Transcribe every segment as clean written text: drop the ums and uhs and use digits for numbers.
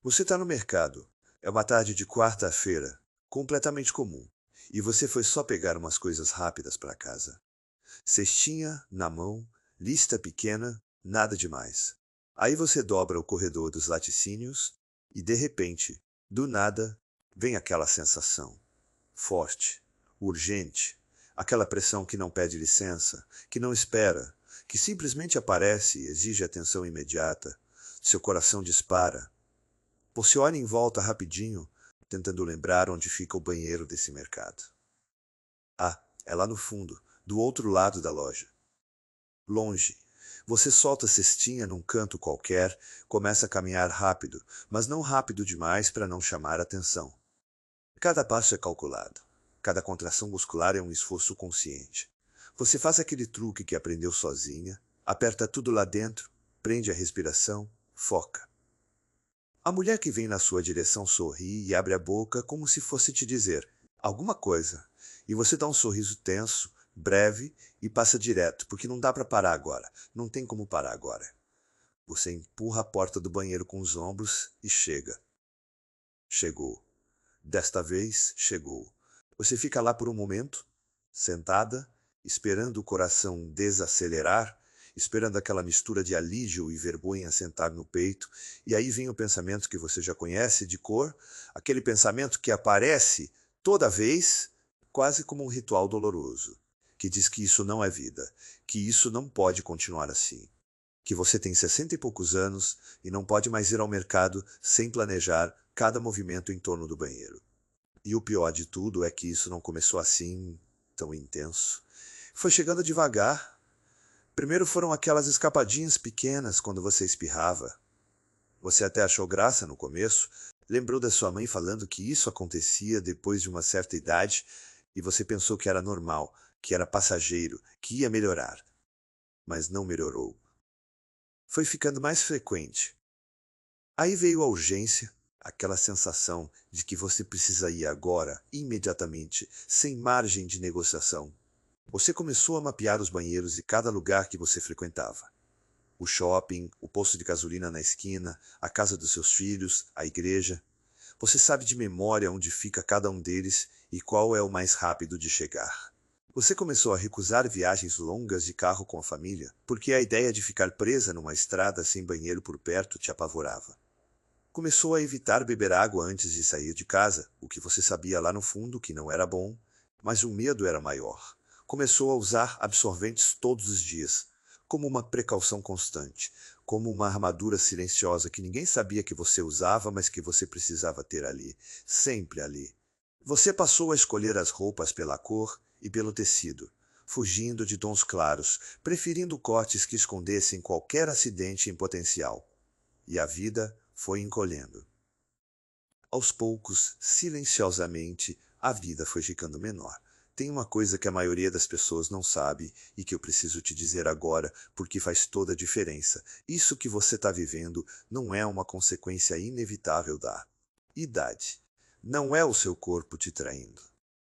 Você está no mercado. É uma tarde de quarta-feira, completamente comum. E você foi só pegar umas coisas rápidas para casa. Cestinha na mão, lista pequena, nada demais. Aí você dobra o corredor dos laticínios e, de repente, do nada, vem aquela sensação. Forte, urgente, aquela pressão que não pede licença, que não espera, que simplesmente aparece e exige atenção imediata. Seu coração dispara. Você olha em volta rapidinho, tentando lembrar onde fica o banheiro desse mercado. Ah, é lá no fundo, do outro lado da loja. Longe. Você solta a cestinha num canto qualquer, começa a caminhar rápido, mas não rápido demais para não chamar atenção. Cada passo é calculado. Cada contração muscular é um esforço consciente. Você faz aquele truque que aprendeu sozinha, aperta tudo lá dentro, prende a respiração, foca. A mulher que vem na sua direção sorri e abre a boca como se fosse te dizer alguma coisa, e você dá um sorriso tenso, breve e passa direto, porque não dá para parar agora, não tem como parar agora. Você empurra a porta do banheiro com os ombros e chega. Chegou. Desta vez, chegou. Você fica lá por um momento, sentada, esperando o coração desacelerar, esperando aquela mistura de alívio e vergonha sentar no peito, e aí vem o pensamento que você já conhece de cor, aquele pensamento que aparece toda vez, quase como um ritual doloroso, que diz que isso não é vida, que isso não pode continuar assim, que você tem 60 e poucos anos e não pode mais ir ao mercado sem planejar cada movimento em torno do banheiro. E o pior de tudo é que isso não começou assim, tão intenso. Foi chegando devagar. Primeiro foram aquelas escapadinhas pequenas quando você espirrava. Você até achou graça no começo, lembrou da sua mãe falando que isso acontecia depois de uma certa idade e você pensou que era normal, que era passageiro, que ia melhorar. Mas não melhorou. Foi ficando mais frequente. Aí veio a urgência, aquela sensação de que você precisa ir agora, imediatamente, sem margem de negociação. Você começou a mapear os banheiros de cada lugar que você frequentava. O shopping, o posto de gasolina na esquina, a casa dos seus filhos, a igreja. Você sabe de memória onde fica cada um deles e qual é o mais rápido de chegar. Você começou a recusar viagens longas de carro com a família, porque a ideia de ficar presa numa estrada sem banheiro por perto te apavorava. Começou a evitar beber água antes de sair de casa, o que você sabia lá no fundo que não era bom, mas o medo era maior. Começou a usar absorventes todos os dias, como uma precaução constante, como uma armadura silenciosa que ninguém sabia que você usava, mas que você precisava ter ali, sempre ali. Você passou a escolher as roupas pela cor e pelo tecido, fugindo de tons claros, preferindo cortes que escondessem qualquer acidente em potencial. E a vida foi encolhendo. Aos poucos, silenciosamente, a vida foi ficando menor. Tem uma coisa que a maioria das pessoas não sabe e que eu preciso te dizer agora porque faz toda a diferença. Isso que você está vivendo não é uma consequência inevitável da idade. Não é o seu corpo te traindo.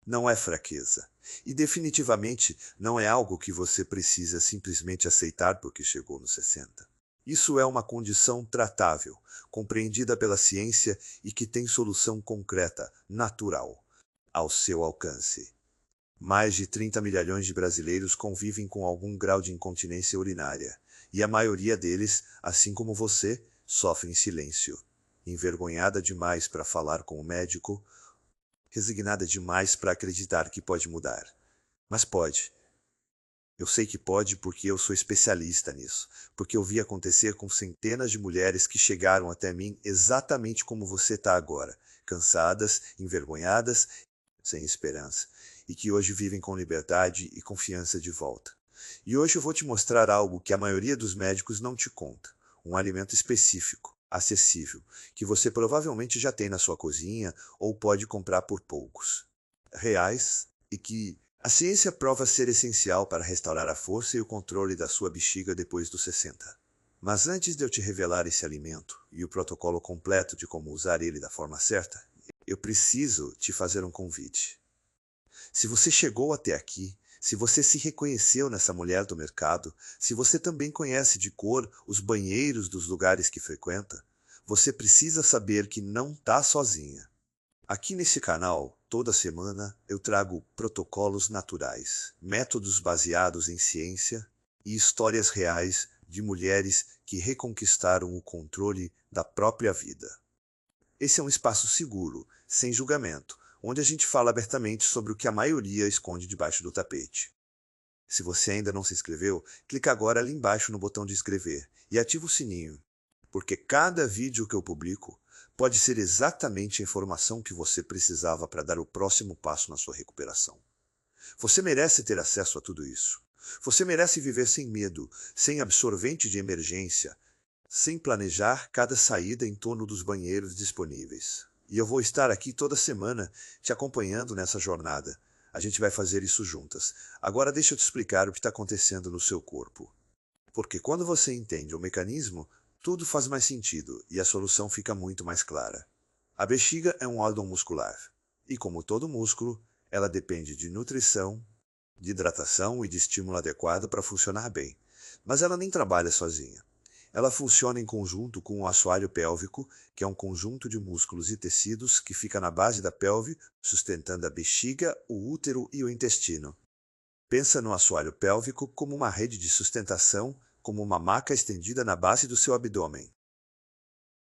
Não é fraqueza. E definitivamente não é algo que você precisa simplesmente aceitar porque chegou nos 60. Isso é uma condição tratável, compreendida pela ciência e que tem solução concreta, natural, ao seu alcance. Mais de 30 milhões de brasileiros convivem com algum grau de incontinência urinária, e a maioria deles, assim como você, sofre em silêncio. Envergonhada demais para falar com o médico, resignada demais para acreditar que pode mudar. Mas pode. Eu sei que pode porque eu sou especialista nisso, porque eu vi acontecer com centenas de mulheres que chegaram até mim exatamente como você está agora, cansadas, envergonhadas, sem esperança, e que hoje vivem com liberdade e confiança de volta. E hoje eu vou te mostrar algo que a maioria dos médicos não te conta, um alimento específico, acessível, que você provavelmente já tem na sua cozinha ou pode comprar por poucos reais e que a ciência prova ser essencial para restaurar a força e o controle da sua bexiga depois dos 60. Mas antes de eu te revelar esse alimento e o protocolo completo de como usar ele da forma certa, eu preciso te fazer um convite. Se você chegou até aqui, se você se reconheceu nessa mulher do mercado, se você também conhece de cor os banheiros dos lugares que frequenta, você precisa saber que não está sozinha. Aqui nesse canal, toda semana, eu trago protocolos naturais, métodos baseados em ciência e histórias reais de mulheres que reconquistaram o controle da própria vida. Esse é um espaço seguro, sem julgamento, onde a gente fala abertamente sobre o que a maioria esconde debaixo do tapete. Se você ainda não se inscreveu, clica agora ali embaixo no botão de inscrever e ativa o sininho, porque cada vídeo que eu publico pode ser exatamente a informação que você precisava para dar o próximo passo na sua recuperação. Você merece ter acesso a tudo isso. Você merece viver sem medo, sem absorvente de emergência, sem planejar cada saída em torno dos banheiros disponíveis. E eu vou estar aqui toda semana te acompanhando nessa jornada. A gente vai fazer isso juntas. Agora deixa eu te explicar o que está acontecendo no seu corpo. Porque quando você entende o mecanismo, tudo faz mais sentido e a solução fica muito mais clara. A bexiga é um órgão muscular. E como todo músculo, ela depende de nutrição, de hidratação e de estímulo adequado para funcionar bem. Mas ela nem trabalha sozinha. Ela funciona em conjunto com o assoalho pélvico, que é um conjunto de músculos e tecidos que fica na base da pelve, sustentando a bexiga, o útero e o intestino. Pensa no assoalho pélvico como uma rede de sustentação, como uma maca estendida na base do seu abdômen.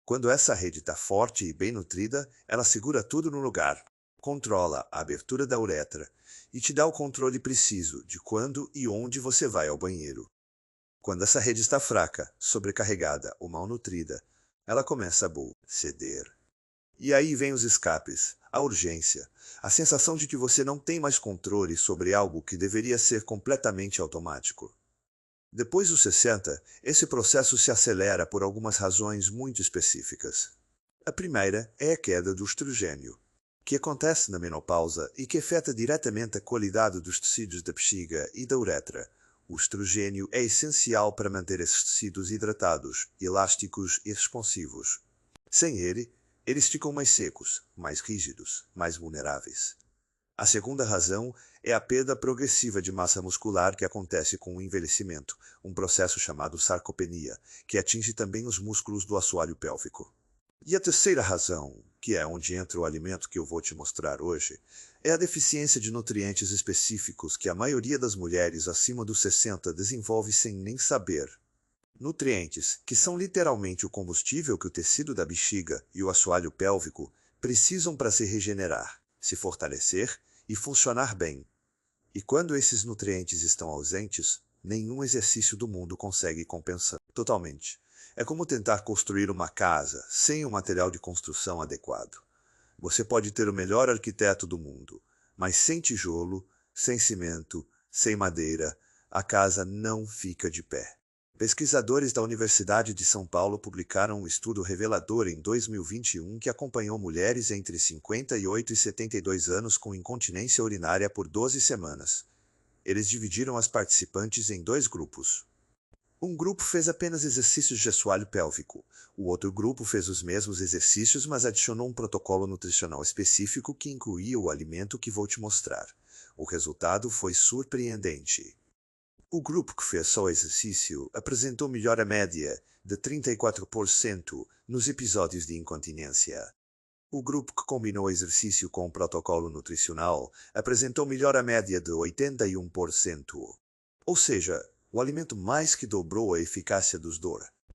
Quando essa rede está forte e bem nutrida, ela segura tudo no lugar, controla a abertura da uretra e te dá o controle preciso de quando e onde você vai ao banheiro. Quando essa rede está fraca, sobrecarregada ou mal nutrida, ela começa a ceder. E aí vem os escapes, a urgência, a sensação de que você não tem mais controle sobre algo que deveria ser completamente automático. Depois dos 60, esse processo se acelera por algumas razões muito específicas. A primeira é a queda do estrogênio, que acontece na menopausa e que afeta diretamente a qualidade dos tecidos da bexiga e da uretra. O estrogênio é essencial para manter esses tecidos hidratados, elásticos e responsivos. Sem ele, eles ficam mais secos, mais rígidos, mais vulneráveis. A segunda razão é a perda progressiva de massa muscular que acontece com o envelhecimento, um processo chamado sarcopenia, que atinge também os músculos do assoalho pélvico. E a terceira razão, que é onde entra o alimento que eu vou te mostrar hoje, é a deficiência de nutrientes específicos que a maioria das mulheres acima dos 60 desenvolve sem nem saber. Nutrientes, que são literalmente o combustível que o tecido da bexiga e o assoalho pélvico precisam para se regenerar, se fortalecer e funcionar bem. E quando esses nutrientes estão ausentes, nenhum exercício do mundo consegue compensar totalmente. É como tentar construir uma casa sem o material de construção adequado. Você pode ter o melhor arquiteto do mundo, mas sem tijolo, sem cimento, sem madeira, a casa não fica de pé. Pesquisadores da Universidade de São Paulo publicaram um estudo revelador em 2021 que acompanhou mulheres entre 58 e 72 anos com incontinência urinária por 12 semanas. Eles dividiram as participantes em dois grupos. Um grupo fez apenas exercícios de assoalho pélvico. O outro grupo fez os mesmos exercícios, mas adicionou um protocolo nutricional específico que incluía o alimento que vou te mostrar. O resultado foi surpreendente. O grupo que fez só exercício apresentou melhora média de 34% nos episódios de incontinência. O grupo que combinou exercício com o protocolo nutricional apresentou melhora média de 81%. Ou seja, o alimento mais que dobrou a eficácia dos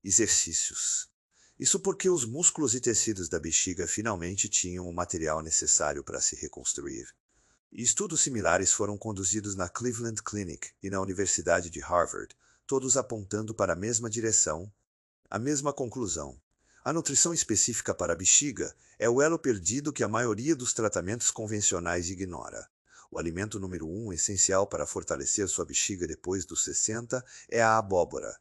exercícios. Isso porque os músculos e tecidos da bexiga finalmente tinham o material necessário para se reconstruir. Estudos similares foram conduzidos na Cleveland Clinic e na Universidade de Harvard, todos apontando para a mesma direção, a mesma conclusão. A nutrição específica para a bexiga é o elo perdido que a maioria dos tratamentos convencionais ignora. O alimento número 1 essencial para fortalecer sua bexiga depois dos 60 é a abóbora.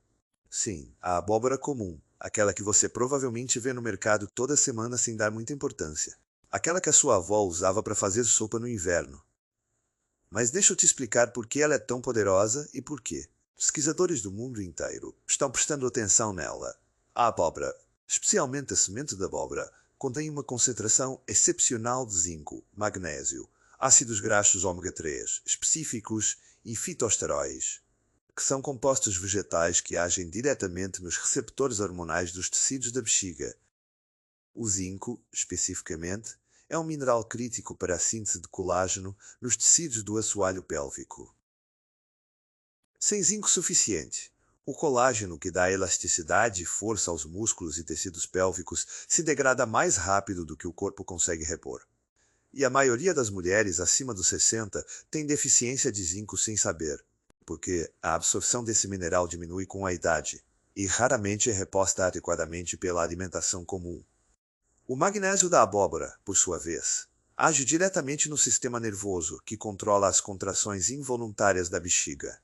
Sim, a abóbora comum, aquela que você provavelmente vê no mercado toda semana sem dar muita importância. Aquela que a sua avó usava para fazer sopa no inverno. Mas deixa eu te explicar por que ela é tão poderosa e por quê. Pesquisadores do mundo inteiro estão prestando atenção nela. A abóbora, especialmente a semente da abóbora, contém uma concentração excepcional de zinco, magnésio, ácidos graxos ômega 3 específicos e fitoesteróis, que são compostos vegetais que agem diretamente nos receptores hormonais dos tecidos da bexiga. O zinco, especificamente, é um mineral crítico para a síntese de colágeno nos tecidos do assoalho pélvico. Sem zinco suficiente, o colágeno, que dá elasticidade e força aos músculos e tecidos pélvicos, se degrada mais rápido do que o corpo consegue repor. E a maioria das mulheres acima dos 60 tem deficiência de zinco sem saber, porque a absorção desse mineral diminui com a idade e raramente é reposta adequadamente pela alimentação comum. O magnésio da abóbora, por sua vez, age diretamente no sistema nervoso, que controla as contrações involuntárias da bexiga.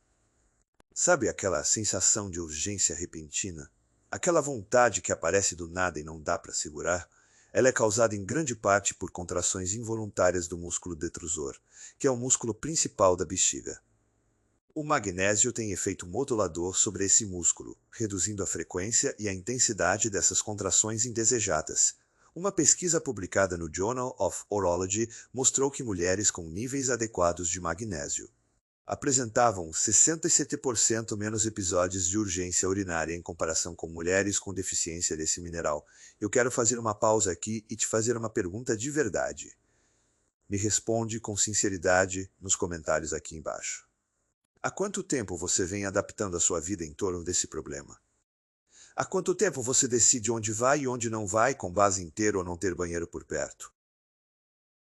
Sabe aquela sensação de urgência repentina? Aquela vontade que aparece do nada e não dá para segurar? Ela é causada em grande parte por contrações involuntárias do músculo detrusor, que é o músculo principal da bexiga. O magnésio tem efeito modulador sobre esse músculo, reduzindo a frequência e a intensidade dessas contrações indesejadas. Uma pesquisa publicada no Journal of Urology mostrou que mulheres com níveis adequados de magnésio apresentavam 67% menos episódios de urgência urinária em comparação com mulheres com deficiência desse mineral. Eu quero fazer uma pausa aqui e te fazer uma pergunta de verdade. Me responde com sinceridade nos comentários aqui embaixo. Há quanto tempo você vem adaptando a sua vida em torno desse problema? Há quanto tempo você decide onde vai e onde não vai com base em ter ou não ter banheiro por perto?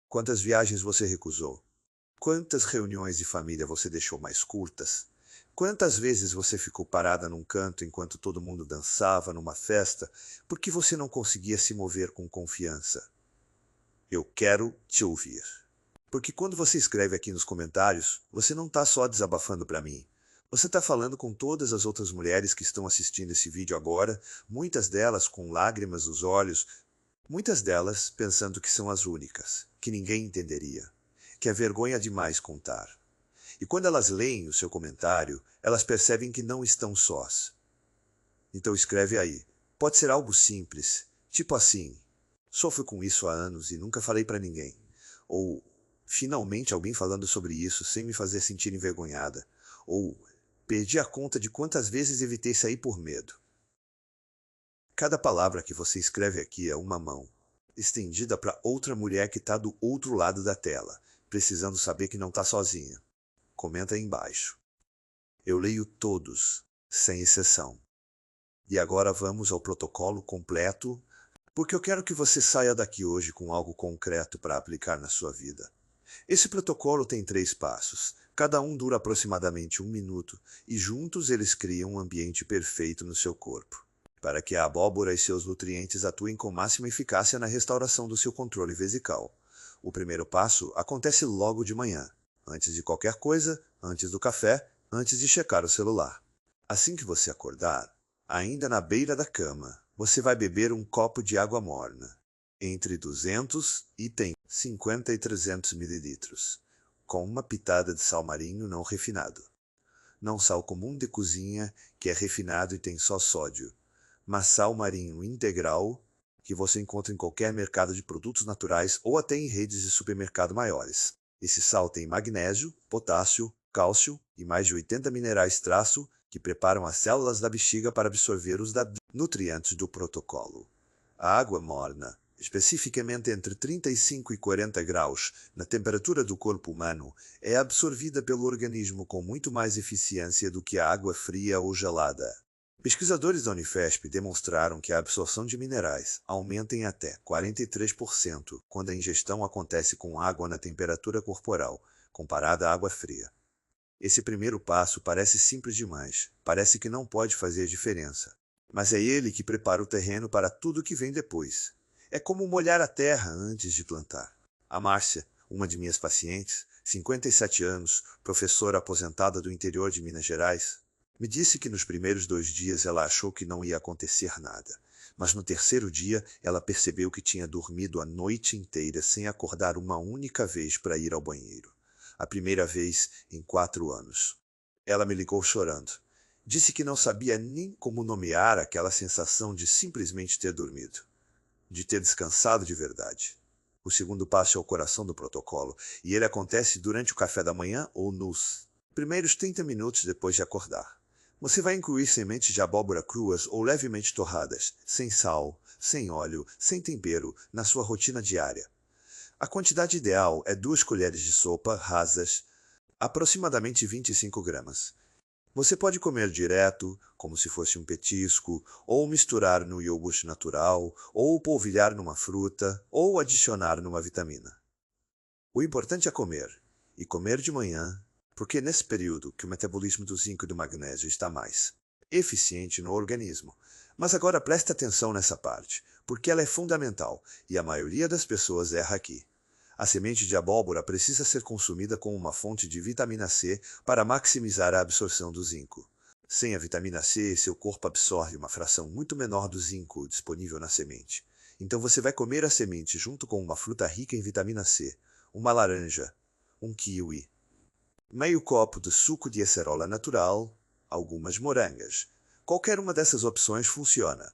Quantas viagens você recusou? Quantas reuniões de família você deixou mais curtas? Quantas vezes você ficou parada num canto enquanto todo mundo dançava numa festa porque você não conseguia se mover com confiança? Eu quero te ouvir. Porque quando você escreve aqui nos comentários, você não está só desabafando para mim. Você está falando com todas as outras mulheres que estão assistindo esse vídeo agora, muitas delas com lágrimas nos olhos, muitas delas pensando que são as únicas, que ninguém entenderia, que é vergonha demais contar. E quando elas leem o seu comentário, elas percebem que não estão sós. Então escreve aí. Pode ser algo simples, tipo assim: sofro com isso há anos e nunca falei para ninguém. Ou finalmente alguém falando sobre isso sem me fazer sentir envergonhada. Ou perdi a conta de quantas vezes evitei sair por medo. Cada palavra que você escreve aqui é uma mão estendida para outra mulher que está do outro lado da tela, precisando saber que não está sozinha. Comenta aí embaixo. Eu leio todos, sem exceção. E agora vamos ao protocolo completo, porque eu quero que você saia daqui hoje com algo concreto para aplicar na sua vida. Esse protocolo tem 3 passos, cada um dura aproximadamente 1 minuto, e juntos eles criam um ambiente perfeito no seu corpo, para que a abóbora e seus nutrientes atuem com máxima eficácia na restauração do seu controle vesical. O primeiro passo acontece logo de manhã, antes de qualquer coisa, antes do café, antes de checar o celular. Assim que você acordar, ainda na beira da cama, você vai beber um copo de água morna, entre 200 e 50 e 300 mililitros, com uma pitada de sal marinho não refinado. Não sal comum de cozinha, que é refinado e tem só sódio, mas sal marinho integral, que você encontra em qualquer mercado de produtos naturais ou até em redes de supermercado maiores. Esse sal tem magnésio, potássio, cálcio e mais de 80 minerais traço que preparam as células da bexiga para absorver os nutrientes do protocolo. A água morna, especificamente entre 35 e 40 graus, na temperatura do corpo humano, é absorvida pelo organismo com muito mais eficiência do que a água fria ou gelada. Pesquisadores da Unifesp demonstraram que a absorção de minerais aumenta em até 43% quando a ingestão acontece com água na temperatura corporal, comparada à água fria. Esse primeiro passo parece simples demais, parece que não pode fazer diferença. Mas é ele que prepara o terreno para tudo que vem depois. É como molhar a terra antes de plantar. A Márcia, uma de minhas pacientes, 57 anos, professora aposentada do interior de Minas Gerais, me disse que nos primeiros 2 dias ela achou que não ia acontecer nada, mas no terceiro dia ela percebeu que tinha dormido a noite inteira sem acordar uma única vez para ir ao banheiro. A primeira vez em 4 anos. Ela me ligou chorando. Disse que não sabia nem como nomear aquela sensação de simplesmente ter dormido, de ter descansado de verdade. O segundo passo é o coração do protocolo, e ele acontece durante o café da manhã ou nos primeiros 30 minutos depois de acordar. Você vai incluir sementes de abóbora cruas ou levemente torradas, sem sal, sem óleo, sem tempero, na sua rotina diária. A quantidade ideal é 2 colheres de sopa rasas, aproximadamente 25 gramas. Você pode comer direto, como se fosse um petisco, ou misturar no iogurte natural, ou polvilhar numa fruta, ou adicionar numa vitamina. O importante é comer, e comer de manhã, porque é nesse período que o metabolismo do zinco e do magnésio está mais eficiente no organismo. Mas agora preste atenção nessa parte, porque ela é fundamental, e a maioria das pessoas erra aqui. A semente de abóbora precisa ser consumida como uma fonte de vitamina C para maximizar a absorção do zinco. Sem a vitamina C, seu corpo absorve uma fração muito menor do zinco disponível na semente. Então você vai comer a semente junto com uma fruta rica em vitamina C, uma laranja, um kiwi, meio copo de suco de acerola natural, algumas morangas. Qualquer uma dessas opções funciona.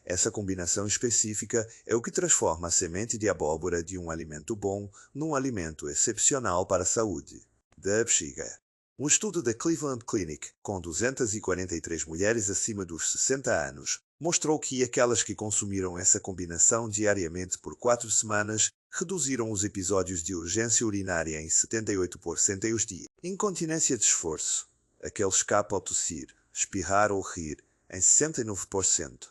Essa combinação específica é o que transforma a semente de abóbora de um alimento bom num alimento excepcional para a saúde da bexiga. Um estudo da Cleveland Clinic, com 243 mulheres acima dos 60 anos, mostrou que aquelas que consumiram essa combinação diariamente por 4 semanas reduziram os episódios de urgência urinária em 78% e os de incontinência de esforço, aquele escape ao tossir, espirrar ou rir, em 69%.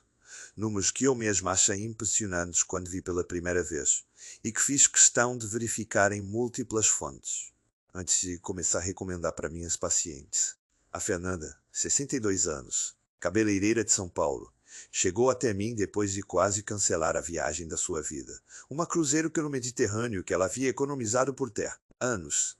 Números que eu mesmo achei impressionantes quando vi pela primeira vez, e que fiz questão de verificar em múltiplas fontes, antes de começar a recomendar para minhas pacientes. A Fernanda, 62 anos, cabeleireira de São Paulo, chegou até mim depois de quase cancelar a viagem da sua vida, uma cruzeiro pelo Mediterrâneo que ela havia economizado por terra, anos.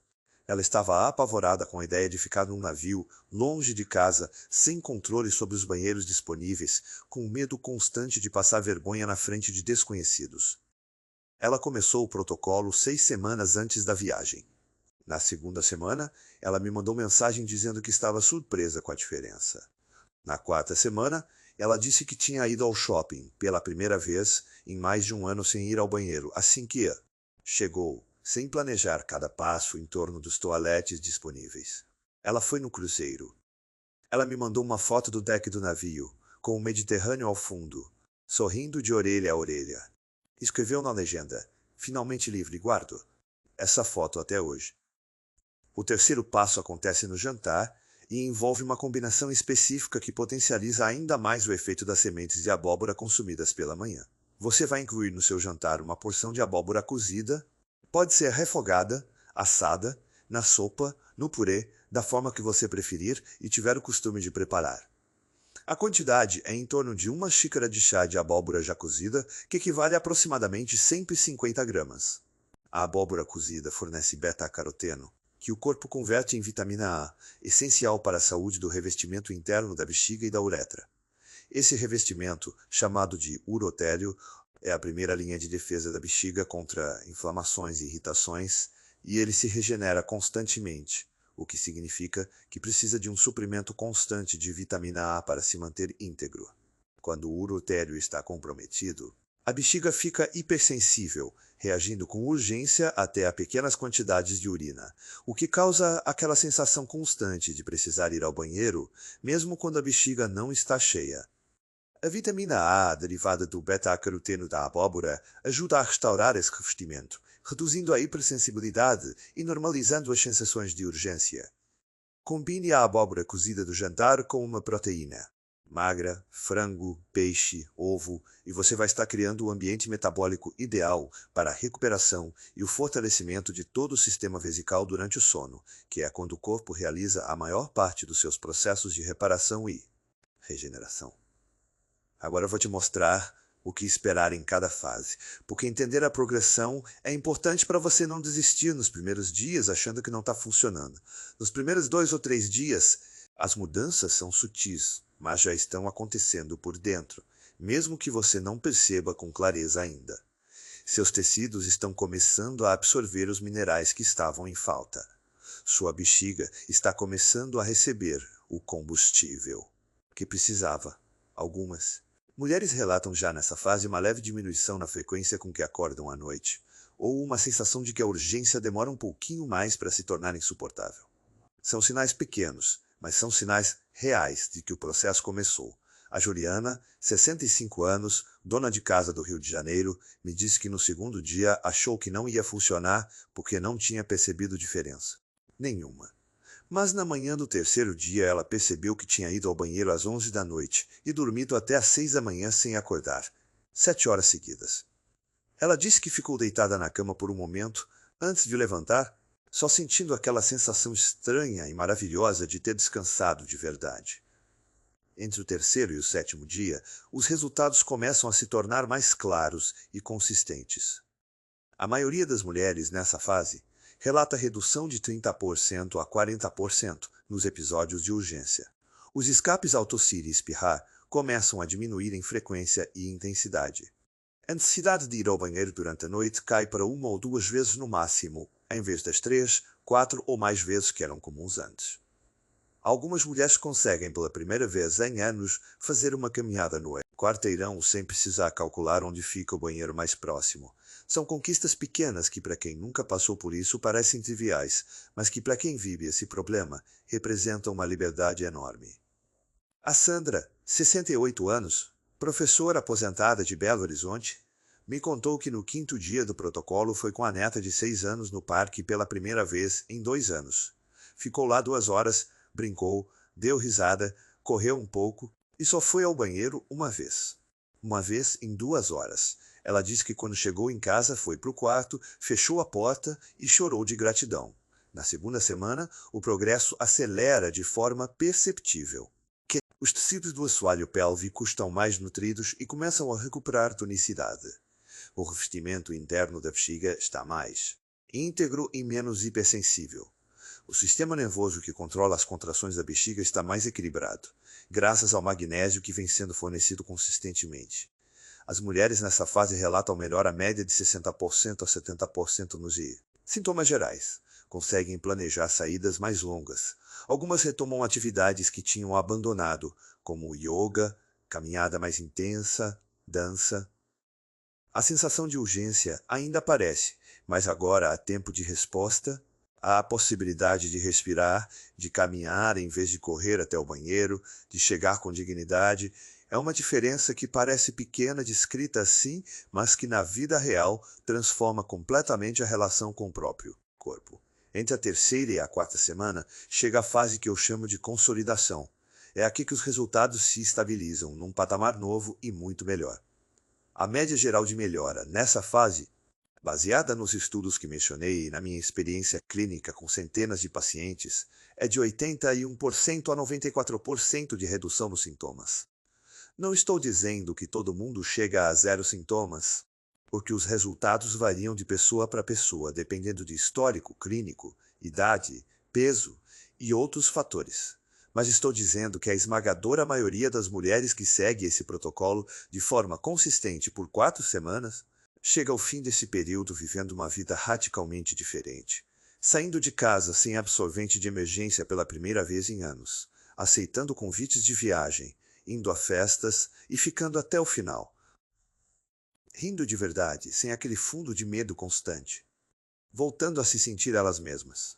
Ela estava apavorada com a ideia de ficar num navio, longe de casa, sem controle sobre os banheiros disponíveis, com medo constante de passar vergonha na frente de desconhecidos. Ela começou o protocolo 6 semanas antes da viagem. Na segunda semana, ela me mandou mensagem dizendo que estava surpresa com a diferença. Na quarta semana, ela disse que tinha ido ao shopping, pela primeira vez, em mais de um ano sem ir ao banheiro, assim que chegou, sem planejar cada passo em torno dos toaletes disponíveis. Ela foi no cruzeiro. Ela me mandou uma foto do deck do navio, com o Mediterrâneo ao fundo, sorrindo de orelha a orelha. Escreveu na legenda, finalmente livre, guardo essa foto até hoje. O terceiro passo acontece no jantar e envolve uma combinação específica que potencializa ainda mais o efeito das sementes de abóbora consumidas pela manhã. Você vai incluir no seu jantar uma porção de abóbora cozida. Pode ser refogada, assada, na sopa, no purê, da forma que você preferir e tiver o costume de preparar. A quantidade é em torno de 1 xícara de chá de abóbora já cozida, que equivale a aproximadamente 150 gramas. A abóbora cozida fornece beta-caroteno, que o corpo converte em vitamina A, essencial para a saúde do revestimento interno da bexiga e da uretra. Esse revestimento, chamado de urotélio, é a primeira linha de defesa da bexiga contra inflamações e irritações, e ele se regenera constantemente, o que significa que precisa de um suprimento constante de vitamina A para se manter íntegro. Quando o urotélio está comprometido, a bexiga fica hipersensível, reagindo com urgência até a pequenas quantidades de urina, o que causa aquela sensação constante de precisar ir ao banheiro, mesmo quando a bexiga não está cheia. A vitamina A, derivada do beta-caroteno da abóbora, ajuda a restaurar esse revestimento, reduzindo a hipersensibilidade e normalizando as sensações de urgência. Combine a abóbora cozida do jantar com uma proteína magra, frango, peixe, ovo, e você vai estar criando o ambiente metabólico ideal para a recuperação e o fortalecimento de todo o sistema vesical durante o sono, que é quando o corpo realiza a maior parte dos seus processos de reparação e regeneração. Agora eu vou te mostrar o que esperar em cada fase, porque entender a progressão é importante para você não desistir nos primeiros dias achando que não está funcionando. Nos primeiros 2 ou 3 dias, as mudanças são sutis, mas já estão acontecendo por dentro, mesmo que você não perceba com clareza ainda. Seus tecidos estão começando a absorver os minerais que estavam em falta. Sua bexiga está começando a receber o combustível que precisava. Algumas mulheres relatam já nessa fase uma leve diminuição na frequência com que acordam à noite, ou uma sensação de que a urgência demora um pouquinho mais para se tornar insuportável. São sinais pequenos, mas são sinais reais de que o processo começou. A Juliana, 65 anos, dona de casa do Rio de Janeiro, me disse que no segundo dia achou que não ia funcionar porque não tinha percebido diferença nenhuma. Mas na manhã do terceiro dia ela percebeu que tinha ido ao banheiro às 11 da noite e dormido até às 6 da manhã sem acordar, 7 horas seguidas. Ela disse que ficou deitada na cama por um momento, antes de levantar, só sentindo aquela sensação estranha e maravilhosa de ter descansado de verdade. Entre o terceiro e o sétimo dia, os resultados começam a se tornar mais claros e consistentes. A maioria das mulheres nessa fase relata redução de 30% a 40% nos episódios de urgência. Os escapes ao tossir e espirrar começam a diminuir em frequência e intensidade. A necessidade de ir ao banheiro durante a noite cai para 1 ou 2 vezes no máximo, em vez das 3, 4 ou mais vezes que eram comuns antes. Algumas mulheres conseguem pela primeira vez em anos fazer uma caminhada no quarteirão sem precisar calcular onde fica o banheiro mais próximo. São conquistas pequenas que para quem nunca passou por isso parecem triviais, mas que para quem vive esse problema representam uma liberdade enorme. A Sandra, 68 anos, professora aposentada de Belo Horizonte, me contou que no quinto dia do protocolo foi com a neta de 6 anos no parque pela primeira vez em 2 anos. Ficou lá 2 horas, brincou, deu risada, correu um pouco e só foi ao banheiro uma vez. Uma vez em 2 horas. Ela disse que quando chegou em casa foi para o quarto, fechou a porta e chorou de gratidão. Na segunda semana, o progresso acelera de forma perceptível. Os tecidos do assoalho pélvico estão mais nutridos e começam a recuperar tonicidade. O revestimento interno da bexiga está mais íntegro e menos hipersensível. O sistema nervoso que controla as contrações da bexiga está mais equilibrado, graças ao magnésio que vem sendo fornecido consistentemente. As mulheres nessa fase relatam melhora média de 60% a 70% nos sintomas gerais. Conseguem planejar saídas mais longas. Algumas retomam atividades que tinham abandonado, como yoga, caminhada mais intensa, dança. A sensação de urgência ainda aparece, mas agora há tempo de resposta, há a possibilidade de respirar, de caminhar em vez de correr até o banheiro, de chegar com dignidade. É uma diferença que parece pequena descrita assim, mas que na vida real transforma completamente a relação com o próprio corpo. Entre a terceira e a quarta semana, chega a fase que eu chamo de consolidação. É aqui que os resultados se estabilizam num patamar novo e muito melhor. A média geral de melhora nessa fase, baseada nos estudos que mencionei e na minha experiência clínica com centenas de pacientes, é de 81% a 94% de redução nos sintomas. Não estou dizendo que todo mundo chega a 0 sintomas, porque os resultados variam de pessoa para pessoa, dependendo de histórico clínico, idade, peso e outros fatores. Mas estou dizendo que a esmagadora maioria das mulheres que segue esse protocolo de forma consistente por 4 semanas chega ao fim desse período vivendo uma vida radicalmente diferente, saindo de casa sem absorvente de emergência pela primeira vez em anos, aceitando convites de viagem, indo a festas e ficando até o final, rindo de verdade, sem aquele fundo de medo constante, voltando a se sentir elas mesmas.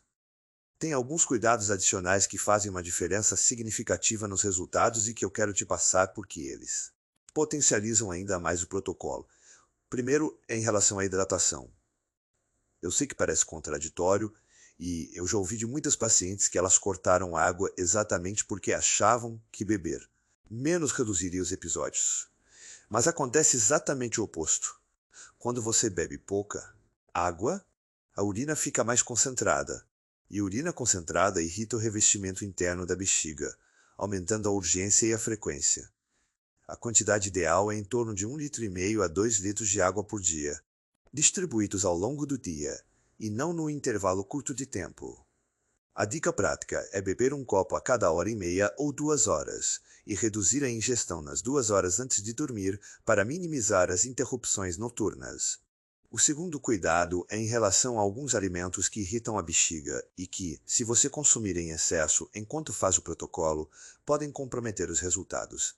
Tem alguns cuidados adicionais que fazem uma diferença significativa nos resultados e que eu quero te passar porque eles potencializam ainda mais o protocolo. Primeiro, em relação à hidratação. Eu sei que parece contraditório e eu já ouvi de muitas pacientes que elas cortaram água exatamente porque achavam que beber menos reduziria os episódios. Mas acontece exatamente o oposto. Quando você bebe pouca água, a urina fica mais concentrada. E urina concentrada irrita o revestimento interno da bexiga, aumentando a urgência e a frequência. A quantidade ideal é em torno de 1,5 litro a 2 litros de água por dia, distribuídos ao longo do dia, e não num intervalo curto de tempo. A dica prática é beber um copo a cada 1h30 ou 2 horas, e reduzir a ingestão nas 2 horas antes de dormir para minimizar as interrupções noturnas. O segundo cuidado é em relação a alguns alimentos que irritam a bexiga e que, se você consumir em excesso enquanto faz o protocolo, podem comprometer os resultados.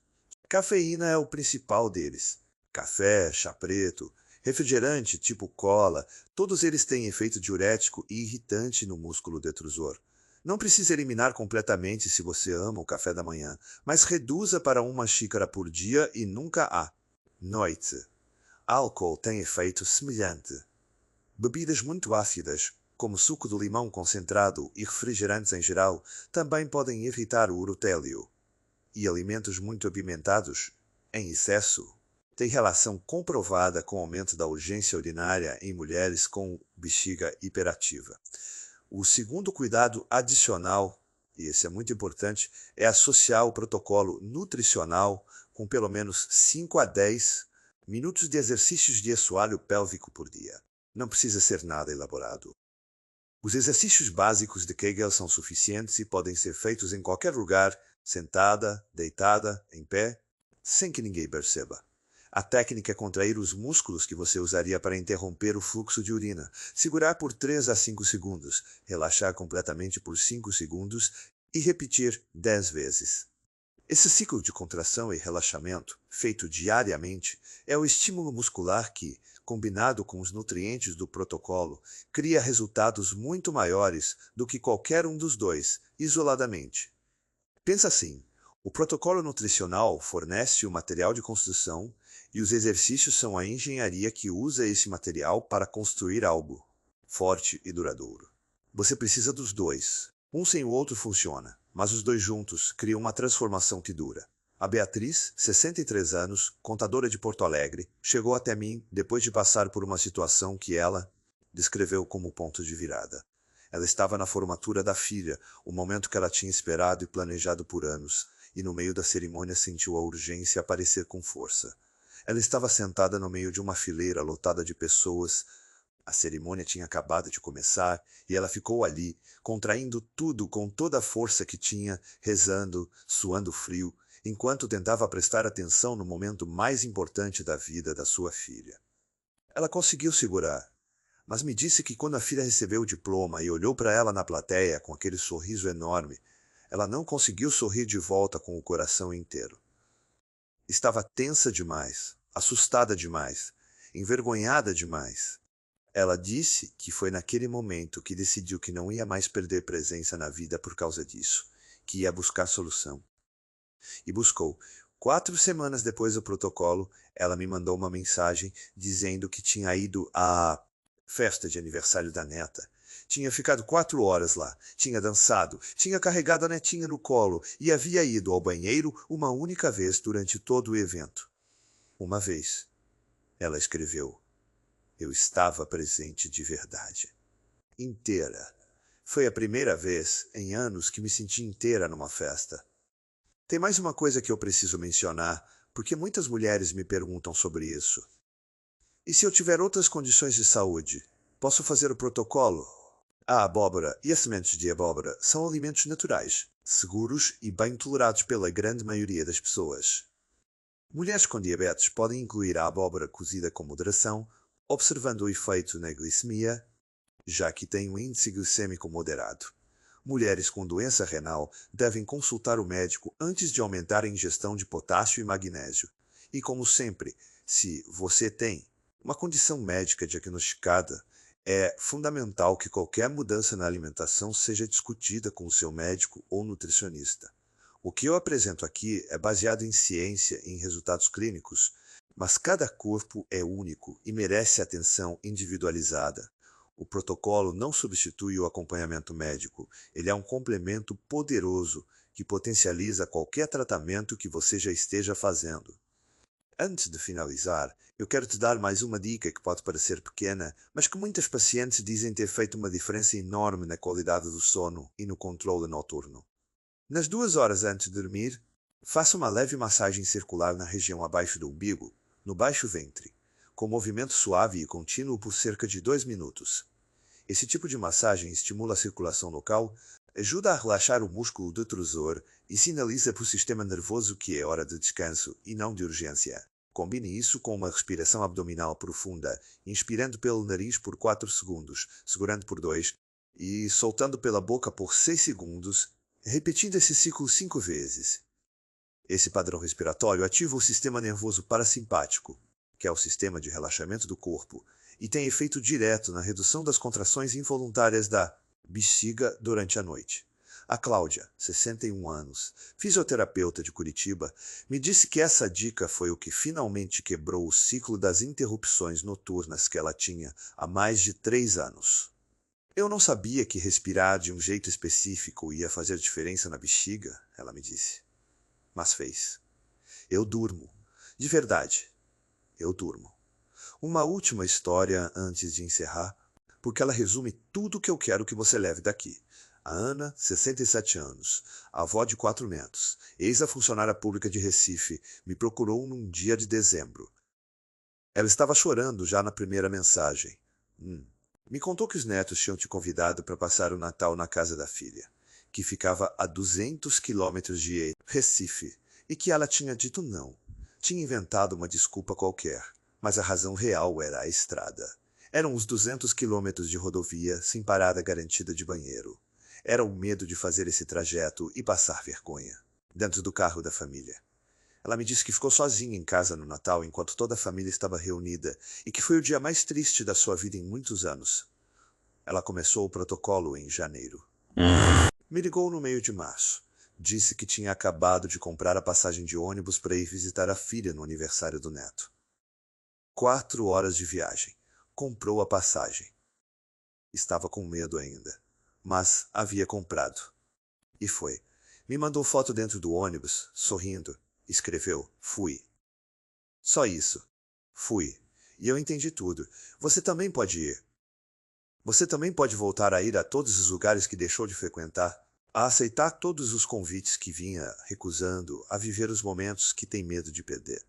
Cafeína é o principal deles. Café, chá preto, refrigerante tipo cola, todos eles têm efeito diurético e irritante no músculo detrusor. Não precisa eliminar completamente se você ama o café da manhã, mas reduza para uma xícara por dia e nunca à noite. Álcool tem efeito semelhante. Bebidas muito ácidas, como suco de limão concentrado e refrigerantes em geral, também podem irritar o urotélio. E alimentos muito apimentados, em excesso, têm relação comprovada com o aumento da urgência urinária em mulheres com bexiga hiperativa. O segundo cuidado adicional, e esse é muito importante, é associar o protocolo nutricional com pelo menos 5 a 10 minutos de exercícios de assoalho pélvico por dia. Não precisa ser nada elaborado. Os exercícios básicos de Kegel são suficientes e podem ser feitos em qualquer lugar, sentada, deitada, em pé, sem que ninguém perceba. A técnica é contrair os músculos que você usaria para interromper o fluxo de urina, segurar por 3 a 5 segundos, relaxar completamente por 5 segundos e repetir 10 vezes. Esse ciclo de contração e relaxamento, feito diariamente, é o estímulo muscular que, combinado com os nutrientes do protocolo, cria resultados muito maiores do que qualquer um dos dois, isoladamente. Pensa assim, o protocolo nutricional fornece o material de construção e os exercícios são a engenharia que usa esse material para construir algo forte e duradouro. Você precisa dos dois. Um sem o outro funciona, mas os dois juntos criam uma transformação que dura. A Beatriz, 63 anos, contadora de Porto Alegre, chegou até mim depois de passar por uma situação que ela descreveu como ponto de virada. Ela estava na formatura da filha, o momento que ela tinha esperado e planejado por anos, e no meio da cerimônia sentiu a urgência aparecer com força. Ela estava sentada no meio de uma fileira lotada de pessoas. A cerimônia tinha acabado de começar e ela ficou ali, contraindo tudo com toda a força que tinha, rezando, suando frio, enquanto tentava prestar atenção no momento mais importante da vida da sua filha. Ela conseguiu segurar, mas me disse que quando a filha recebeu o diploma e olhou para ela na plateia com aquele sorriso enorme, ela não conseguiu sorrir de volta com o coração inteiro. Estava tensa demais, assustada demais, envergonhada demais. Ela disse que foi naquele momento que decidiu que não ia mais perder presença na vida por causa disso, que ia buscar solução. E buscou. 4 semanas depois do protocolo, ela me mandou uma mensagem dizendo que tinha ido à festa de aniversário da neta. Tinha ficado 4 horas lá, tinha dançado, tinha carregado a netinha no colo e havia ido ao banheiro uma única vez durante todo o evento. Uma vez, ela escreveu. Eu estava presente de verdade. Inteira. Foi a primeira vez em anos que me senti inteira numa festa. Tem mais uma coisa que eu preciso mencionar, porque muitas mulheres me perguntam sobre isso. E se eu tiver outras condições de saúde, posso fazer o protocolo? A abóbora e as sementes de abóbora são alimentos naturais, seguros e bem tolerados pela grande maioria das pessoas. Mulheres com diabetes podem incluir a abóbora cozida com moderação, observando o efeito na glicemia, já que tem um índice glicêmico moderado. Mulheres com doença renal devem consultar o médico antes de aumentar a ingestão de potássio e magnésio. E como sempre, se você tem uma condição médica diagnosticada, é fundamental que qualquer mudança na alimentação seja discutida com o seu médico ou nutricionista. O que eu apresento aqui é baseado em ciência e em resultados clínicos, mas cada corpo é único e merece atenção individualizada. O protocolo não substitui o acompanhamento médico, ele é um complemento poderoso que potencializa qualquer tratamento que você já esteja fazendo. Antes de finalizar, eu quero te dar mais uma dica que pode parecer pequena, mas que muitas pacientes dizem ter feito uma diferença enorme na qualidade do sono e no controle noturno. Nas 2 horas antes de dormir, faça uma leve massagem circular na região abaixo do umbigo, no baixo ventre, com movimento suave e contínuo por cerca de 2 minutos. Esse tipo de massagem estimula a circulação local, ajuda a relaxar o músculo detrusor e sinaliza para o sistema nervoso que é hora de descanso e não de urgência. Combine isso com uma respiração abdominal profunda, inspirando pelo nariz por 4 segundos, segurando por 2 e soltando pela boca por 6 segundos, repetindo esse ciclo 5 vezes. Esse padrão respiratório ativa o sistema nervoso parasimpático, que é o sistema de relaxamento do corpo, e tem efeito direto na redução das contrações involuntárias da bexiga durante a noite. A Cláudia, 61 anos, fisioterapeuta de Curitiba, me disse que essa dica foi o que finalmente quebrou o ciclo das interrupções noturnas que ela tinha há mais de 3 anos. Eu não sabia que respirar de um jeito específico ia fazer diferença na bexiga, ela me disse. Mas fez. Eu durmo. De verdade, eu durmo. Uma última história antes de encerrar, porque ela resume tudo o que eu quero que você leve daqui. A Ana, 67 anos, avó de 4 netos, ex-funcionária pública de Recife, me procurou num dia de dezembro. Ela estava chorando já na primeira mensagem. Me contou que os netos tinham te convidado para passar o Natal na casa da filha, que ficava a 200 quilômetros de Recife, e que ela tinha dito não. Tinha inventado uma desculpa qualquer, mas a razão real era a estrada. Eram os 200 quilômetros de rodovia sem parada garantida de banheiro. Era o medo de fazer esse trajeto e passar vergonha, dentro do carro da família. Ela me disse que ficou sozinha em casa no Natal enquanto toda a família estava reunida e que foi o dia mais triste da sua vida em muitos anos. Ela começou o protocolo em janeiro. Me ligou no meio de março. Disse que tinha acabado de comprar a passagem de ônibus para ir visitar a filha no aniversário do neto. 4 horas de viagem. Comprou a passagem. Estava com medo ainda, mas havia comprado. E foi. Me mandou foto dentro do ônibus, sorrindo. Escreveu, fui. Só isso. Fui. E eu entendi tudo. Você também pode ir. Você também pode voltar a ir a todos os lugares que deixou de frequentar, a aceitar todos os convites que vinha recusando, a viver os momentos que tem medo de perder.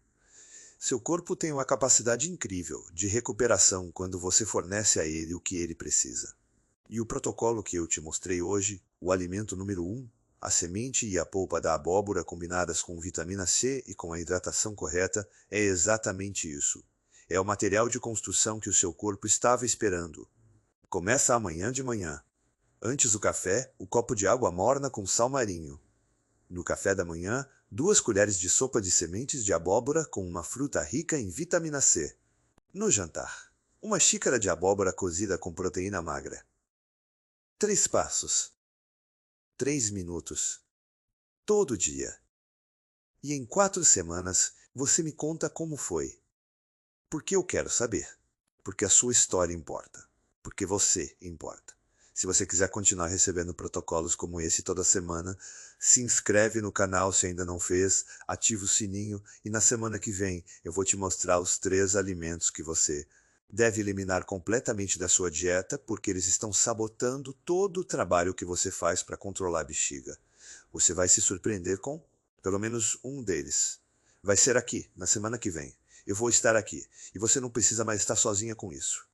Seu corpo tem uma capacidade incrível de recuperação quando você fornece a ele o que ele precisa. E o protocolo que eu te mostrei hoje, o alimento número 1, a semente e a polpa da abóbora combinadas com vitamina C e com a hidratação correta, é exatamente isso. É o material de construção que o seu corpo estava esperando. Começa amanhã de manhã. Antes do café, o copo de água morna com sal marinho. No café da manhã, 2 colheres de sopa de sementes de abóbora com uma fruta rica em vitamina C. No jantar, uma xícara de abóbora cozida com proteína magra. 3 passos. 3 minutos. Todo dia. E em 4 semanas, você me conta como foi. Porque eu quero saber. Porque a sua história importa. Porque você importa. Se você quiser continuar recebendo protocolos como esse toda semana, se inscreve no canal se ainda não fez, ativa o sininho e na semana que vem eu vou te mostrar os 3 alimentos que você deve eliminar completamente da sua dieta porque eles estão sabotando todo o trabalho que você faz para controlar a bexiga. Você vai se surpreender com pelo menos um deles. Vai ser aqui, na semana que vem. Eu vou estar aqui e você não precisa mais estar sozinha com isso.